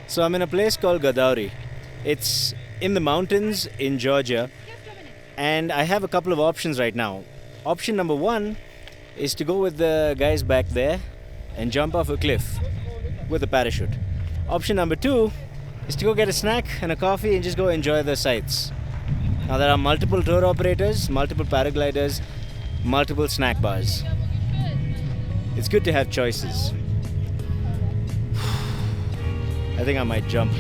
So I'm in a place called Godavari. It's in the mountains in Georgia, and I have a couple of options right now. Option number one is to go with the guys back there and jump off a cliff with a parachute. Option number two is to go get a snack and a coffee and just go enjoy the sights. Now there are multiple tour operators, multiple paragliders, multiple snack bars. It's good to have choices. I think I might jump.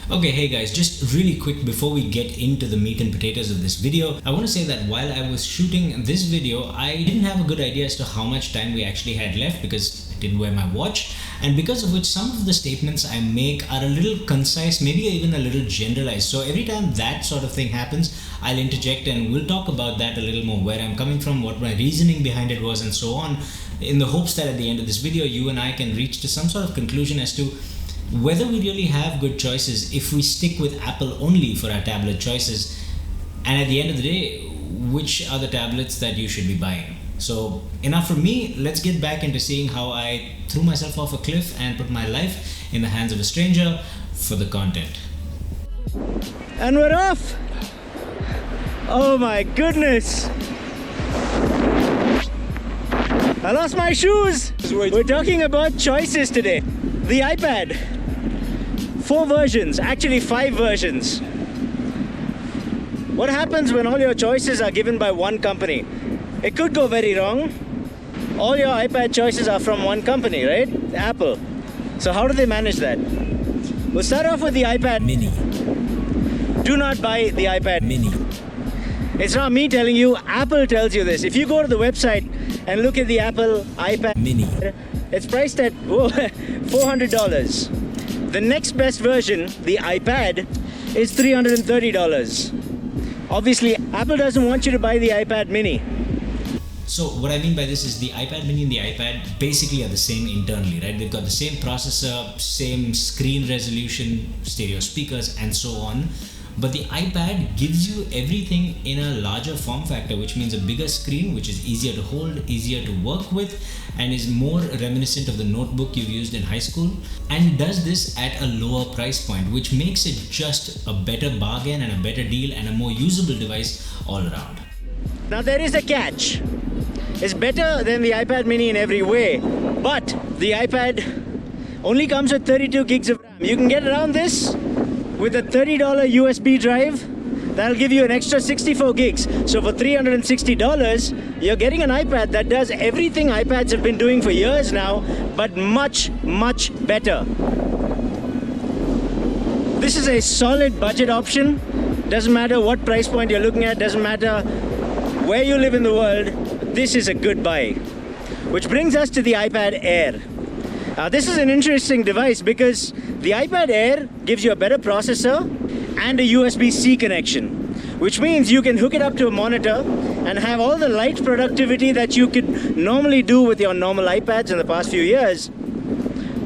Okay, hey guys, just really quick before we get into the meat and potatoes of this video, I want to say that while I was shooting this video, I didn't have a good idea as to how much time we actually had left because I didn't wear my watch, and because of which some of the statements I make are a little concise, maybe even a little generalized. So every time that sort of thing happens, I'll interject and we'll talk about that a little more, where I'm coming from, what my reasoning behind it was, and so on, in the hopes that at the end of this video, you and I can reach to some sort of conclusion as to whether we really have good choices if we stick with Apple only for our tablet choices, and at the end of the day, which are the tablets that you should be buying. So enough from me, let's get back into seeing how I threw myself off a cliff and put my life in the hands of a stranger for the content. And we're off! Oh my goodness! I lost my shoes! We're talking about choices today. The iPad. 4 versions, actually 5 versions. What happens when all your choices are given by one company? It could go very wrong. All your iPad choices are from one company, right? Apple. So how do they manage that? We'll start off with the iPad Mini. Do not buy the iPad Mini. It's not me telling you, Apple tells you this. If you go to the website and look at the Apple iPad Mini. it's priced at $400. The next best version, the iPad, is $330. Obviously, Apple doesn't want you to buy the iPad mini. So what I mean by this is the iPad mini and the iPad basically are the same internally, right? They've got the same processor, same screen resolution, stereo speakers, and so on. But the iPad gives you everything in a larger form factor, which means a bigger screen, which is easier to hold, easier to work with, and is more reminiscent of the notebook you used in high school, and does this at a lower price point, which makes it just a better bargain and a better deal and a more usable device all around. Now there is a catch. It's better than the iPad mini in every way, but the iPad only comes with 32 gigs of RAM. You can get around this with a $30 USB drive. That'll give you an extra 64 gigs. So for $360, you're getting an iPad that does everything iPads have been doing for years now, but much, much better. This is a solid budget option. Doesn't matter what price point you're looking at, doesn't matter where you live in the world, this is a good buy. Which brings us to the iPad Air. Now this is an interesting device because the iPad Air gives you a better processor and a USB-C connection, which means you can hook it up to a monitor and have all the light productivity that you could normally do with your normal iPads in the past few years,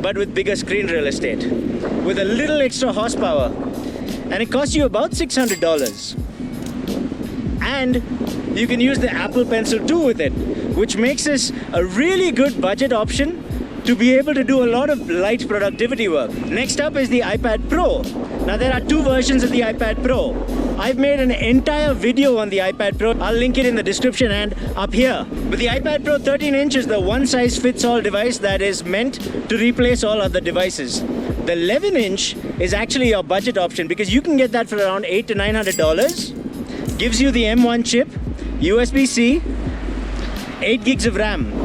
but with bigger screen real estate, with a little extra horsepower, and it costs you about $600. And you can use the Apple Pencil 2 with it, which makes this a really good budget option to be able to do a lot of light productivity work. Next up is the iPad Pro. Now there are 2 versions of the iPad Pro. I've made an entire video on the iPad Pro. I'll link it in the description and up here. But the iPad Pro 13-inch is the one-size-fits-all device that is meant to replace all other devices. The 11-inch is actually your budget option because you can get that for around $800 to $900. Gives you the M1 chip, USB-C, 8 gigs of RAM.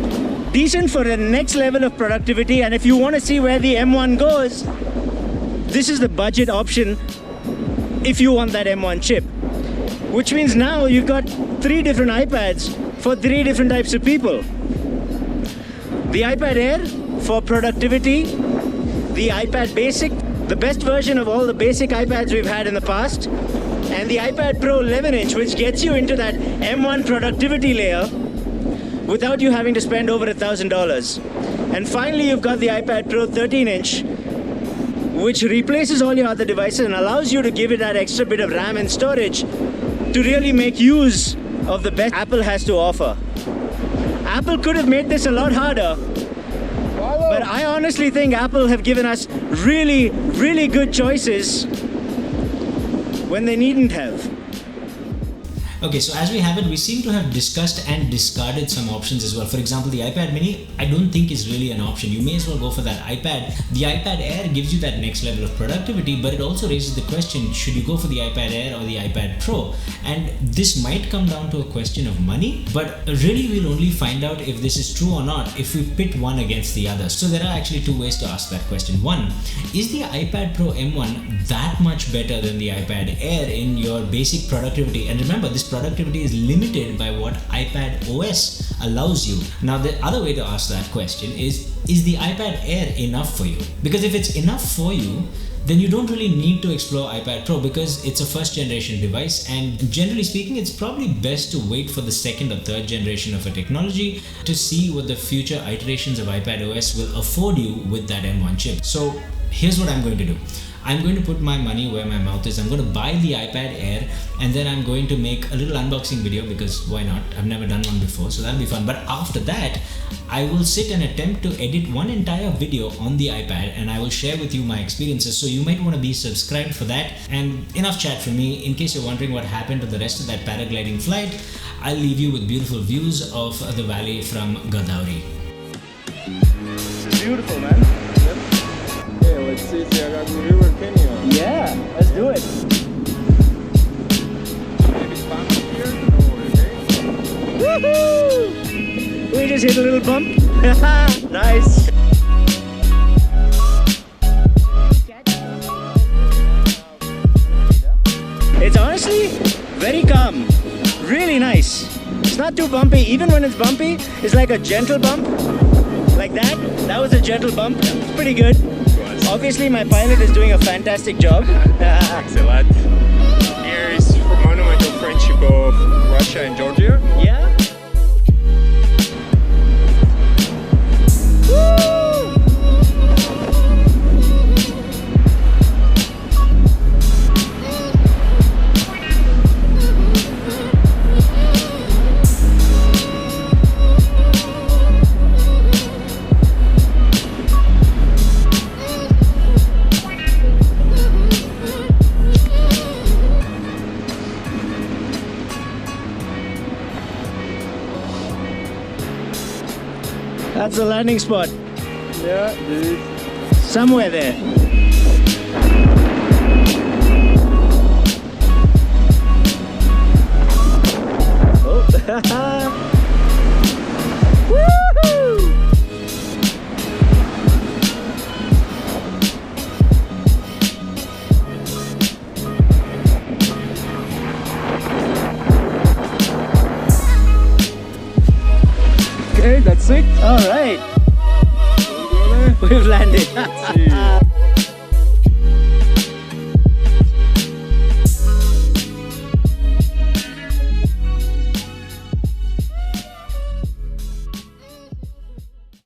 Decent for the next level of productivity, and if you want to see where the M1 goes, this is the budget option if you want that M1 chip. Which means now you've got 3 different iPads for 3 different types of people. The iPad Air for productivity, the iPad Basic, the best version of all the basic iPads we've had in the past, and the iPad Pro 11-inch, which gets you into that M1 productivity layer without you having to spend over $1,000. And finally, you've got the iPad Pro 13-inch, which replaces all your other devices and allows you to give it that extra bit of RAM and storage to really make use of the best Apple has to offer. Apple could have made this a lot harder. But I honestly think Apple have given us really, really good choices when they needn't have. Okay, so as we have it, we seem to have discussed and discarded some options as well. For example, the iPad mini, I don't think is really an option. You may as well go for that iPad. The iPad Air gives you that next level of productivity, but it also raises the question, should you go for the iPad Air or the iPad Pro? And this might come down to a question of money, but really we'll only find out if this is true or not if we pit one against the other. So there are actually two ways to ask that question. One, is the iPad Pro M1 that much better than the iPad Air in your basic productivity? And remember, this productivity is limited by what iPad OS allows you. Now, the other way to ask that question is the iPad Air enough for you? Because if it's enough for you, then you don't really need to explore iPad Pro because it's a first generation device, and generally speaking, it's probably best to wait for the second or third generation of a technology to see what the future iterations of iPad OS will afford you with that M1 chip. So here's what I'm going to do. I'm going to put my money where my mouth is. I'm going to buy the iPad Air, and then I'm going to make a little unboxing video because why not? I've never done one before, so that'll be fun. But after that, I will sit and attempt to edit one entire video on the iPad, and I will share with you my experiences. So you might want to be subscribed for that. And enough chat from me. In case you're wondering what happened to the rest of that paragliding flight, I'll leave you with beautiful views of the valley from Godavari. It's beautiful, man. Let's see the River Canyon. Yeah, let's do it. Maybe bumpy here? No, okay. Woohoo! We just hit a little bump. Nice. It's honestly very calm. Really nice. It's not too bumpy. Even when it's bumpy, it's like a gentle bump. Like that. That was a gentle bump. It's pretty good. Obviously, my pilot is doing a fantastic job. Thanks a lot. Here is from monumental friendship of Russia and Georgia. Yeah? That's the landing spot. Yeah, this is Somewhere there. Oh. Woohoo! okay, that's it. All right. Go there. We've landed. Let's see.